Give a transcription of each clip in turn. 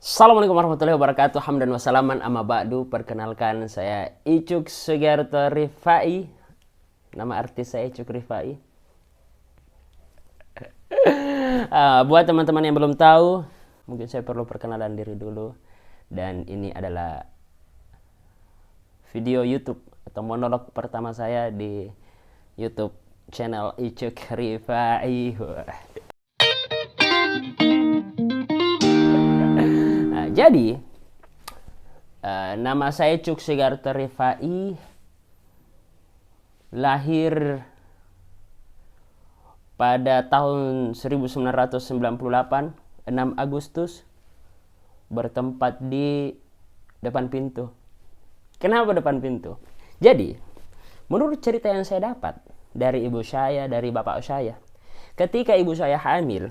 Assalamualaikum warahmatullahi wabarakatuh. Hamdan wassalaman amma ba'du. Perkenalkan, saya Icuk Sugiarto Rifai. Nama artis saya Icuk Rifai. Buat teman-teman yang belum tahu, mungkin saya perlu perkenalan diri dulu. Dan ini adalah video YouTube atau monolog pertama saya di YouTube channel Icuk Rifai. Jadi, nama saya Icuk Sugiarto Rifai, lahir pada tahun 1998, 6 Agustus, bertempat di depan pintu. Kenapa depan pintu? Jadi, menurut cerita yang saya dapat dari ibu saya, dari bapak saya, ketika ibu saya hamil,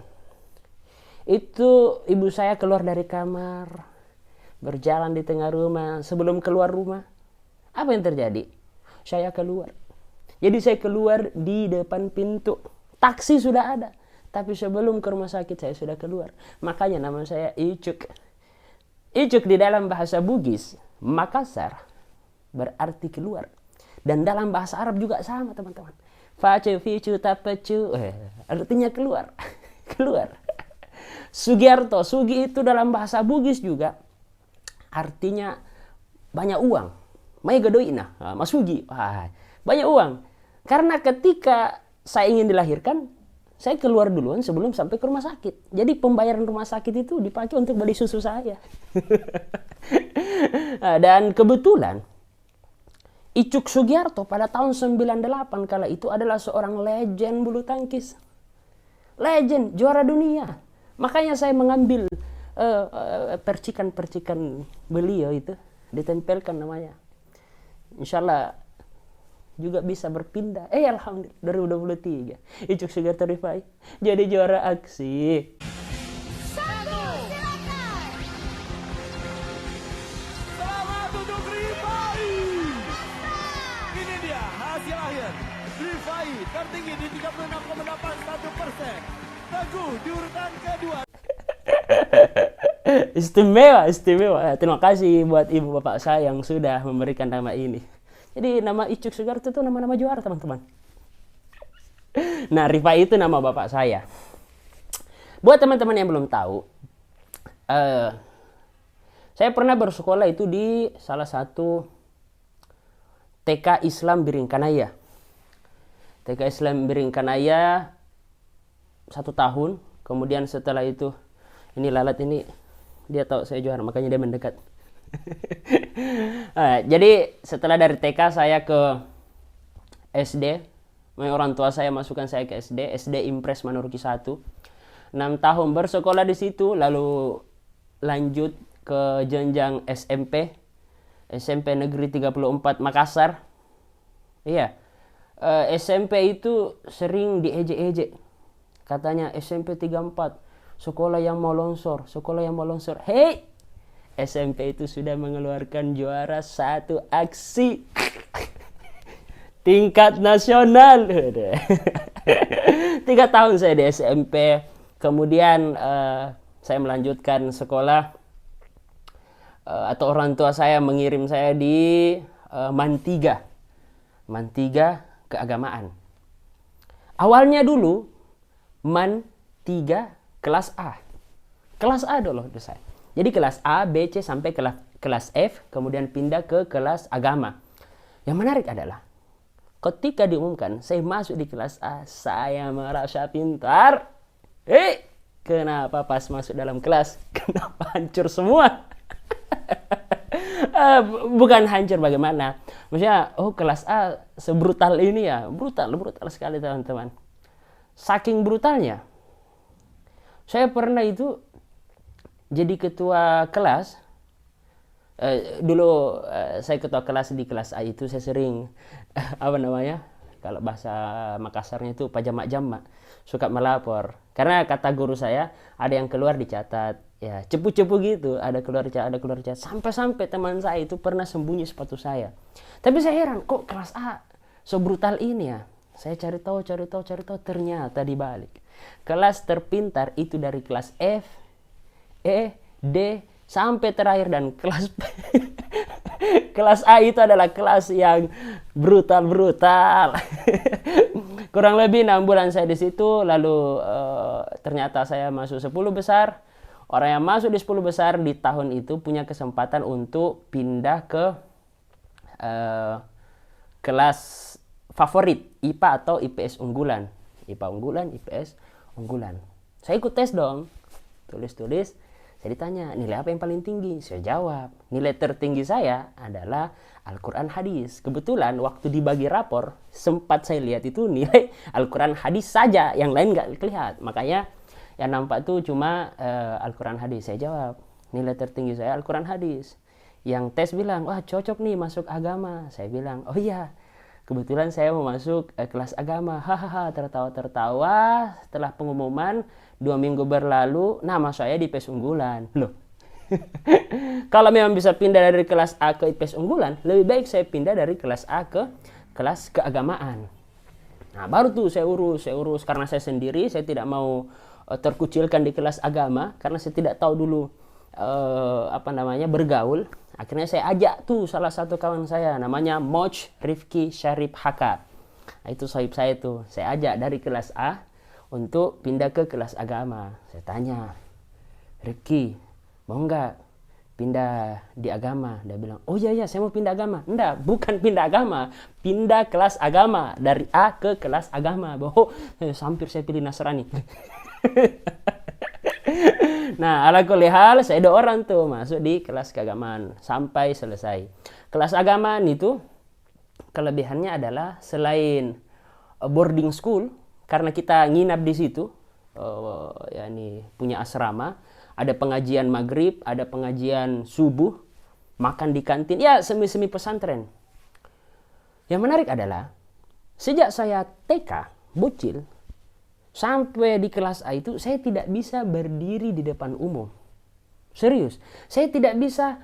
itu ibu saya keluar dari kamar, berjalan di tengah rumah. Sebelum keluar rumah, apa yang terjadi? Saya keluar. Jadi saya keluar di depan pintu. Taksi sudah ada, tapi sebelum ke rumah sakit saya sudah keluar. Makanya nama saya Icuk. Icuk di dalam bahasa Bugis, Makassar, berarti keluar. Dan dalam bahasa Arab juga sama, teman-teman. Facu, ficu, tapecu, artinya keluar. Keluar. Sugiarto, Sugi itu dalam bahasa Bugis juga artinya banyak uang. Mai gadoina, Mas Sugi, banyak uang. Karena ketika saya ingin dilahirkan, saya keluar duluan sebelum sampai ke rumah sakit. Jadi pembayaran rumah sakit itu dipakai untuk beli susu saya. Dan kebetulan Icuk Sugiarto pada tahun 98 kala itu adalah seorang legend bulu tangkis. Legend, juara dunia. Makanya saya mengambil percikan-percikan beliau itu, ditempelkan namanya. Insyaallah juga bisa berpindah. Alhamdulillah 2023 Icuk Sugiarto Rifai jadi juara aksi. Selamat untuk Rifai. Ini dia hasil akhir. Rifai tertinggi di 36,81%. Teguh di urutan kedua. Istimewa. Terima kasih buat ibu bapak saya yang sudah memberikan nama ini. Jadi nama Icuk Sugiarto itu nama-nama juara, teman-teman. Nah, Rifai itu nama bapak saya. Buat teman-teman yang belum tahu, saya pernah bersekolah itu di salah satu TK Islam Biringkanaya. TK Islam Biringkanaya 1 tahun. Kemudian setelah itu, ini lalat ini, dia tahu saya juara, makanya dia mendekat. Jadi setelah dari TK saya ke SD. Orang tua saya masukkan saya ke SD Impres Manurki 1. 6 tahun bersekolah di situ, lalu lanjut ke jenjang SMP Negeri 34 Makassar. Iya. SMP itu sering diejek-ejek. Katanya SMP 34, sekolah yang mau longsor. Hei, SMP itu sudah mengeluarkan juara 1 aksi tingkat nasional. 3 tahun saya di SMP. Kemudian saya melanjutkan sekolah, atau orang tua saya mengirim saya di Mantiga keagamaan. Awalnya dulu Man 3 kelas A. Kelas A dulu saya. Jadi kelas A, B, C sampai kelas F, kemudian pindah ke kelas agama. Yang menarik adalah ketika diumumkan saya masuk di kelas A, saya merasa pintar. Kenapa pas masuk dalam kelas, kenapa hancur semua? Bukan hancur bagaimana. Maksudnya, kelas A sebrutal ini ya. Brutal sekali, teman-teman. Saking brutalnya, saya pernah itu jadi ketua kelas. Dulu saya ketua kelas di kelas A itu, saya sering kalau bahasa Makassarnya itu pajamak-jamak, suka melapor. Karena kata guru saya, ada yang keluar dicatat, ya cepu-cepu gitu, ada keluar dicatat. Sampai teman saya itu pernah sembunyi sepatu saya. Tapi saya heran, kok kelas A so brutal ini ya? Saya cari tahu, ternyata dibalik. Kelas terpintar itu dari kelas F, E, D, sampai terakhir. Dan kelas kelas A itu adalah kelas yang brutal. Kurang lebih 6 bulan saya di situ, lalu ternyata saya masuk 10 besar. Orang yang masuk di 10 besar di tahun itu punya kesempatan untuk pindah ke kelas favorit, IPA atau IPS unggulan. IPA unggulan, IPS unggulan. Saya ikut tes dong. Tulis. Saya ditanya, nilai apa yang paling tinggi? Saya jawab, nilai tertinggi saya adalah Al-Quran Hadis. Kebetulan waktu dibagi rapor, sempat saya lihat itu nilai Al-Quran Hadis saja, yang lain nggak kelihatan. Makanya yang nampak itu cuma Al-Quran Hadis. Saya jawab, nilai tertinggi saya Al-Quran Hadis. Yang tes bilang, wah cocok nih masuk agama. Saya bilang, oh iya, kebetulan saya mau masuk kelas agama. Hahaha, tertawa. Setelah pengumuman, 2 minggu berlalu, nama saya di IPS unggulan. Loh, kalau memang bisa pindah dari kelas A ke IPS unggulan, lebih baik saya pindah dari kelas A ke kelas keagamaan. Nah, baru tuh saya urus. Karena saya sendiri, saya tidak mau terkucilkan di kelas agama, karena saya tidak tahu dulu bergaul. Akhirnya saya ajak tuh salah satu kawan saya, namanya Moj Rifki Syarif Haka. Nah, itu sahib saya tuh. Saya ajak dari kelas A untuk pindah ke kelas agama. Saya tanya, Rifki, mau nggak pindah di agama? Dia bilang, oh iya, saya mau pindah agama. Enggak, bukan pindah agama, pindah kelas agama. Dari A ke kelas agama. Hampir saya pilih Nasrani. Nah, ala kulli hal, saya 2 orang tuh masuk di kelas keagamaan sampai selesai. Kelas agamaan itu kelebihannya adalah selain boarding school, karena kita nginap di situ, punya asrama, ada pengajian maghrib, ada pengajian subuh, makan di kantin, ya semi-semi pesantren. Yang menarik adalah, sejak saya TK, bocil, sampai di kelas A itu, saya tidak bisa berdiri di depan umum. Serius, saya tidak bisa,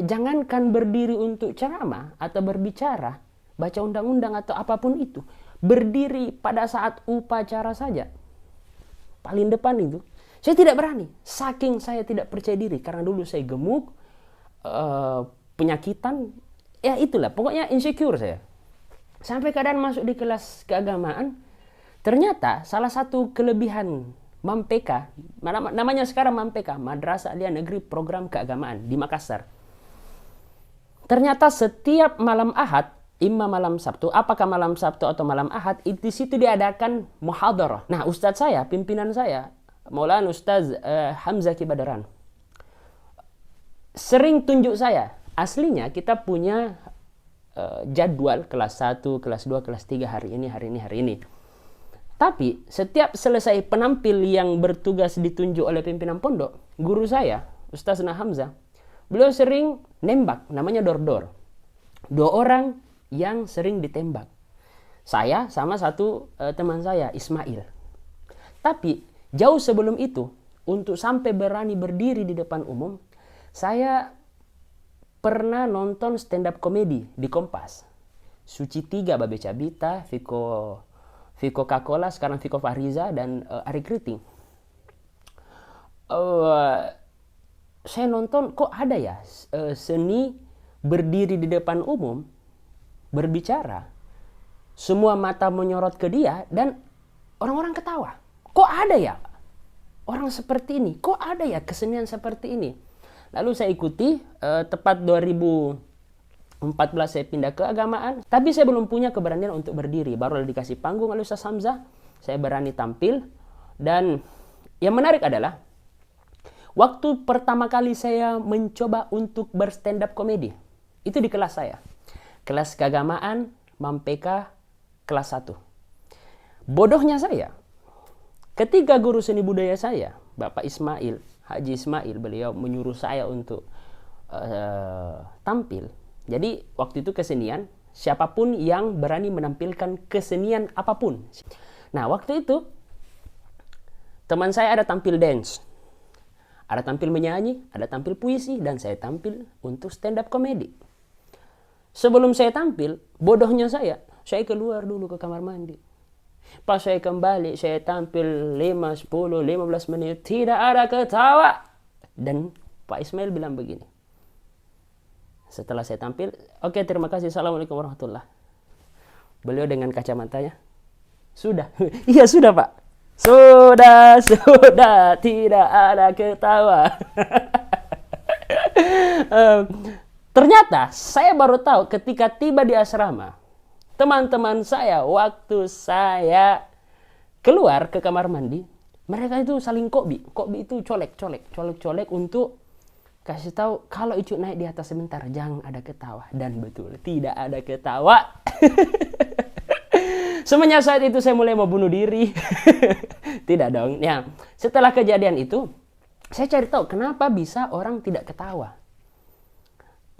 jangankan berdiri untuk ceramah atau berbicara, baca undang-undang atau apapun itu. Berdiri pada saat upacara saja, paling depan itu, saya tidak berani. Saking saya tidak percaya diri, karena dulu saya gemuk, penyakitan, ya itulah, pokoknya insecure saya. Sampai keadaan masuk di kelas keagamaan, ternyata salah satu kelebihan MAMPK, namanya sekarang MAMPK, Madrasah Aliyah Negeri Program Keagamaan di Makassar. Ternyata setiap malam Ahad, imma malam Sabtu, apakah malam Sabtu atau malam Ahad, di situ diadakan muhadarah. Nah, ustadz saya, pimpinan saya, Maulana Ustaz Hamzah Kibadaran, sering tunjuk saya. Aslinya kita punya jadwal kelas 1, kelas 2, kelas 3, hari ini. Tapi setiap selesai penampil yang bertugas ditunjuk oleh pimpinan pondok, guru saya, Ustaz Hamzah, beliau sering nembak, namanya dor-dor. 2 orang yang sering ditembak. Saya sama satu teman saya, Ismail. Tapi jauh sebelum itu, untuk sampai berani berdiri di depan umum, saya pernah nonton stand up komedi di Kompas. Suci 3, Babe Cabita, Viko Kakola, sekarang Viko Fahriza, dan Ari Kriting. Saya nonton, kok ada ya seni berdiri di depan umum, berbicara, semua mata menyorot ke dia, dan orang-orang ketawa. Kok ada ya orang seperti ini? Kok ada ya kesenian seperti ini? Lalu saya ikuti, tepat 2014 saya pindah ke agamaan, tapi saya belum punya keberanian untuk berdiri. Baru dikasih panggung oleh Ustaz Hamzah, saya berani tampil. Dan yang menarik adalah, waktu pertama kali saya mencoba untuk berstand up komedi, itu di kelas saya. Kelas keagamaan, MAMPK, kelas 1. Bodohnya saya, ketika guru seni budaya saya, Bapak Ismail, Haji Ismail, beliau menyuruh saya untuk tampil. Jadi waktu itu kesenian, siapapun yang berani menampilkan kesenian apapun. Nah, waktu itu teman saya ada tampil dance, ada tampil menyanyi, ada tampil puisi, dan saya tampil untuk stand up comedy. Sebelum saya tampil, bodohnya saya keluar dulu ke kamar mandi. Pas saya kembali, saya tampil 5, 10, 15 menit, tidak ada ketawa. Dan Pak Ismail bilang begini. Setelah saya tampil, oke, terima kasih, assalamualaikum warahmatullah. Beliau dengan kacamatanya, sudah. Iya sudah Pak. Sudah, tidak ada ketawa. Ternyata saya baru tahu ketika tiba di asrama, teman-teman saya waktu saya keluar ke kamar mandi, mereka itu saling kobi itu colek untuk kasih tahu kalau Icuk naik di atas sebentar jangan ada ketawa. Dan betul, tidak ada ketawa. Semenjak saat itu saya mulai mau bunuh diri. Tidak dong. Ya, setelah kejadian itu saya cari tahu kenapa bisa orang tidak ketawa.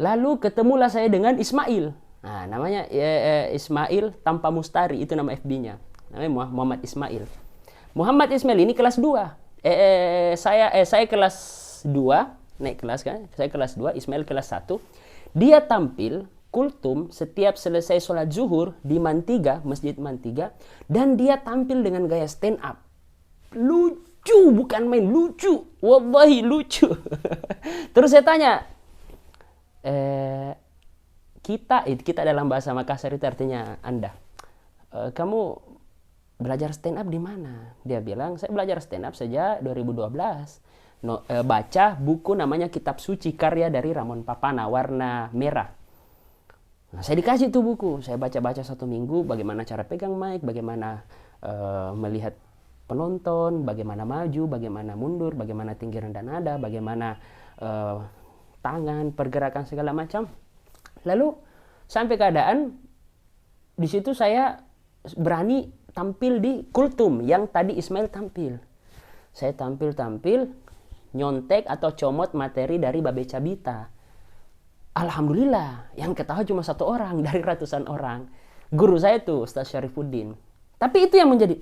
Lalu ketemulah saya dengan Ismail. Nah, namanya Ismail tanpa mustari, itu nama FB-nya. Namanya Muhammad Ismail. Muhammad Ismail ini kelas 2. Saya kelas 2, naik kelas kan? Saya kelas 2, Ismail kelas 1. Dia tampil kultum setiap selesai sholat zuhur di Mantiga, Masjid Mantiga, dan dia tampil dengan gaya stand up. Lucu, bukan main, lucu. Wallahi lucu. Terus saya tanya, kita dalam bahasa Makassar itu artinya Anda. Kamu belajar stand up di mana? Dia bilang, saya belajar stand up sejak 2012. Baca buku namanya Kitab Suci karya dari Ramon Papana, warna merah. Nah, saya dikasih tuh buku. Saya baca-baca 1 minggu bagaimana cara pegang mic, bagaimana melihat penonton, bagaimana maju, bagaimana mundur, bagaimana tinggi rendah nada, bagaimana tangan, pergerakan segala macam. Lalu sampai keadaan di situ saya berani tampil di kultum yang tadi Ismail tampil. Saya tampil nyontek atau comot materi dari Babe Cabita. Alhamdulillah, yang ketawa cuma 1 orang dari ratusan orang. Guru saya tuh Ustaz Syarifuddin. Tapi itu yang menjadi,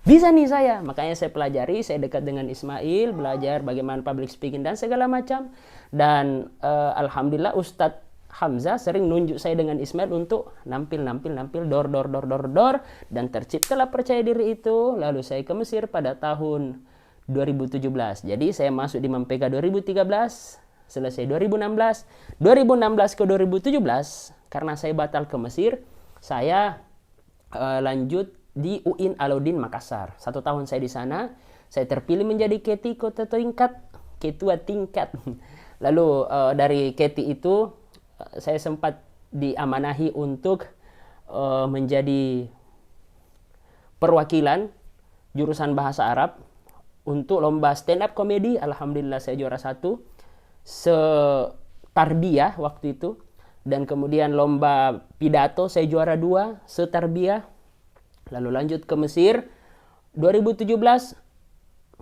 bisa nih saya. Makanya saya pelajari, saya dekat dengan Ismail, belajar bagaimana public speaking dan segala macam. Dan alhamdulillah Ustadz Hamzah sering nunjuk saya dengan Ismail untuk nampil dor, dan terciptalah percaya diri itu. Lalu saya ke Mesir pada tahun 2017. Jadi saya masuk di Mempega 2013, selesai 2016 ke 2017 karena saya batal ke Mesir, saya lanjut di UIN Alauddin Makassar. 1 tahun saya di sana, saya terpilih menjadi ketua tingkat. Lalu dari Keti itu saya sempat diamanahi untuk menjadi perwakilan jurusan bahasa Arab untuk lomba stand up comedy. Alhamdulillah saya juara 1 setarbiyah waktu itu, dan kemudian lomba pidato saya juara 2 setarbiyah. Lalu lanjut ke Mesir 2017.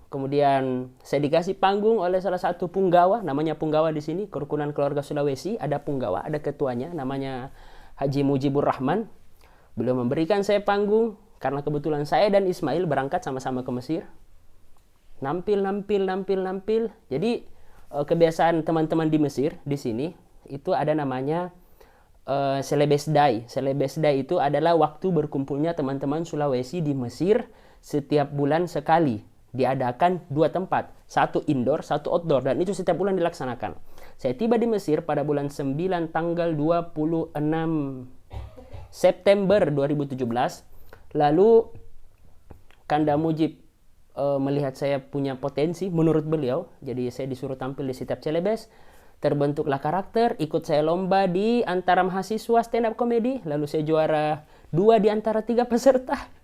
Kemudian saya dikasih panggung oleh salah satu punggawa, namanya punggawa di sini, Kerukunan Keluarga Sulawesi, ada punggawa, ada ketuanya, namanya Haji Mujibur Rahman. Beliau memberikan saya panggung karena kebetulan saya dan Ismail berangkat sama-sama ke Mesir. Nampil. Jadi kebiasaan teman-teman di Mesir di sini itu ada namanya Celebes Day. Celebes Day itu adalah waktu berkumpulnya teman-teman Sulawesi di Mesir setiap bulan sekali. Diadakan 2 tempat, 1 indoor, 1 outdoor, dan itu setiap bulan dilaksanakan. Saya tiba di Mesir pada bulan 9 tanggal 26 September 2017. Lalu Kanda Mujib melihat saya punya potensi menurut beliau, jadi saya disuruh tampil di setiap Celebes. Terbentuklah karakter, ikut saya lomba di antara mahasiswa stand up comedy, lalu saya juara 2 di antara 3 peserta.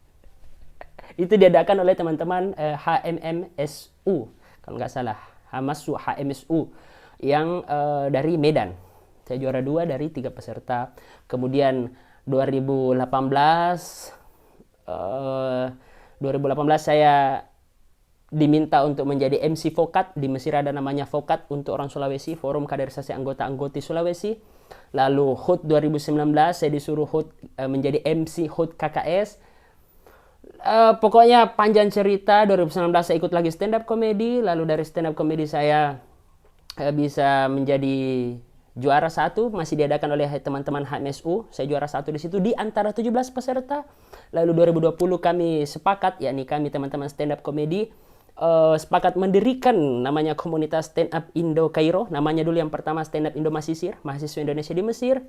Itu diadakan oleh teman-teman HMMSU, kalau nggak salah, Hamasu HMSU yang dari Medan. Saya juara 2 dari 3 peserta. Kemudian 2018 saya diminta untuk menjadi MC Vokat. Di Mesir ada namanya Vokat untuk orang Sulawesi, Forum Kaderisasi Anggota-Anggoti Sulawesi. Lalu HUT 2019 saya disuruh menjadi MC HUT KKS. Pokoknya panjang cerita. 2019 saya ikut lagi stand up comedy. Lalu dari stand up comedy saya bisa menjadi juara 1, masih diadakan oleh teman-teman HMSU. Saya juara 1 di situ di antara 17 peserta. Lalu 2020 kami sepakat, yakni kami teman-teman stand up comedy, sepakat mendirikan namanya komunitas Stand Up Indo Kairo. Namanya dulu yang pertama Stand Up Indo Masisir, mahasiswa Indonesia di Mesir.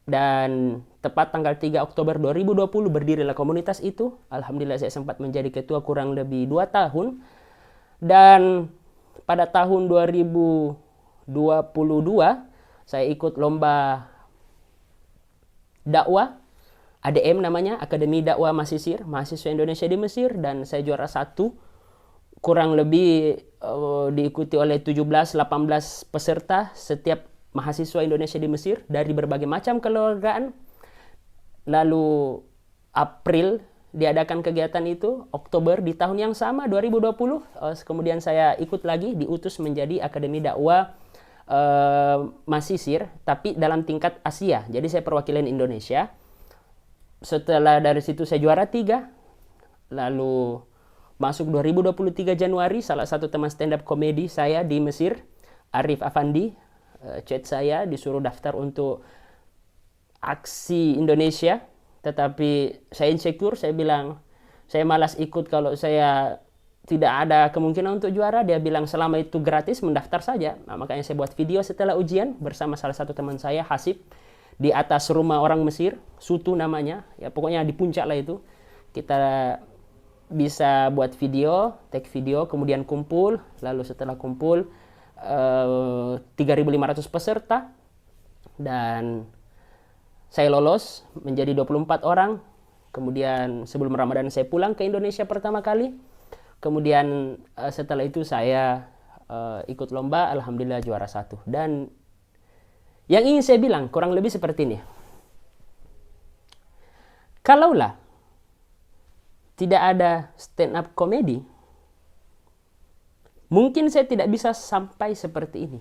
Dan tepat tanggal 3 Oktober 2020 berdirilah komunitas itu. Alhamdulillah saya sempat menjadi ketua kurang lebih 2 tahun. Dan pada tahun 2022 saya ikut lomba dakwah ADM namanya, Akademi Dakwah Masisir, mahasiswa Indonesia di Mesir, dan saya juara 1. Kurang lebih diikuti oleh 17-18 peserta setiap mahasiswa Indonesia di Mesir dari berbagai macam kelembagaan. Lalu April diadakan kegiatan itu, Oktober di tahun yang sama 2020 kemudian saya ikut lagi, diutus menjadi Akademi Dakwah Masisir, tapi dalam tingkat Asia. Jadi saya perwakilan Indonesia. Setelah dari situ saya juara 3. Lalu masuk 2023 Januari, salah satu teman stand up komedi saya di Mesir, Arif Afandi, chat saya disuruh daftar untuk aksi Indonesia, tetapi saya insecure. Saya bilang saya malas ikut kalau saya tidak ada kemungkinan untuk juara. Dia bilang selama itu gratis mendaftar saja. Nah, makanya saya buat video setelah ujian bersama salah satu teman saya, Hasib, di atas rumah orang Mesir, Sutu namanya, ya pokoknya di puncak lah itu. Kita bisa buat video, take video, kemudian kumpul. Lalu setelah kumpul 3.500 peserta, dan saya lolos menjadi 24 orang. Kemudian sebelum Ramadan saya pulang ke Indonesia pertama kali. Kemudian setelah itu saya ikut lomba, alhamdulillah juara 1. Dan yang ingin saya bilang kurang lebih seperti ini. Kalaulah tidak ada stand up comedy, mungkin saya tidak bisa sampai seperti ini.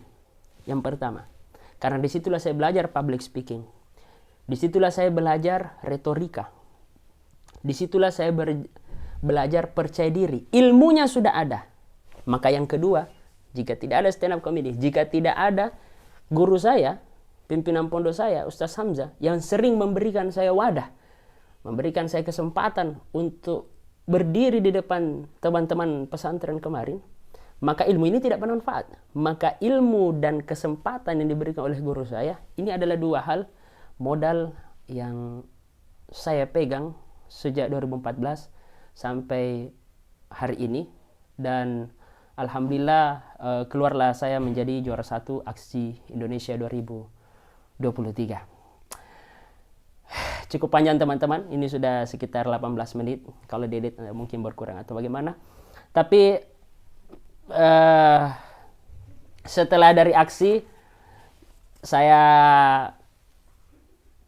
Yang pertama, karena disitulah saya belajar public speaking. Disitulah saya belajar retorika. Disitulah saya belajar percaya diri. Ilmunya sudah ada. Maka yang kedua, jika tidak ada stand up comedy, jika tidak ada guru saya, pimpinan pondok saya, Ustaz Hamzah, yang sering memberikan saya wadah, memberikan saya kesempatan untuk berdiri di depan teman-teman pesantren kemarin, maka ilmu ini tidak bermanfaat. Maka ilmu dan kesempatan yang diberikan oleh guru saya, ini adalah 2 hal modal yang saya pegang sejak 2014 sampai hari ini. Dan alhamdulillah keluarlah saya menjadi juara 1 aksi Indonesia 2023. Cukup panjang teman-teman, ini sudah sekitar 18 menit. Kalau diedit mungkin berkurang atau bagaimana. Tapi setelah dari aksi, saya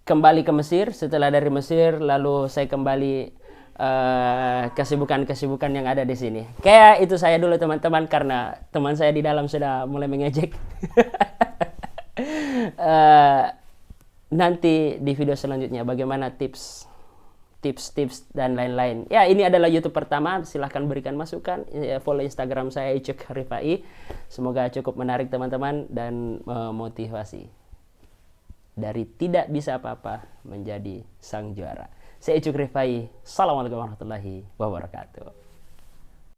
kembali ke Mesir. Setelah dari Mesir, lalu saya kembali kesibukan-kesibukan yang ada di sini. Kayak itu saya dulu teman-teman, karena teman saya di dalam sudah mulai mengejek. Nanti di video selanjutnya bagaimana tips dan lain-lain. Ya, ini adalah YouTube pertama, silahkan berikan masukan. Follow Instagram saya Icuk Rifai. Semoga cukup menarik teman-teman dan memotivasi. Dari tidak bisa apa-apa menjadi sang juara. Saya Icuk Rifai. Assalamualaikum warahmatullahi wabarakatuh.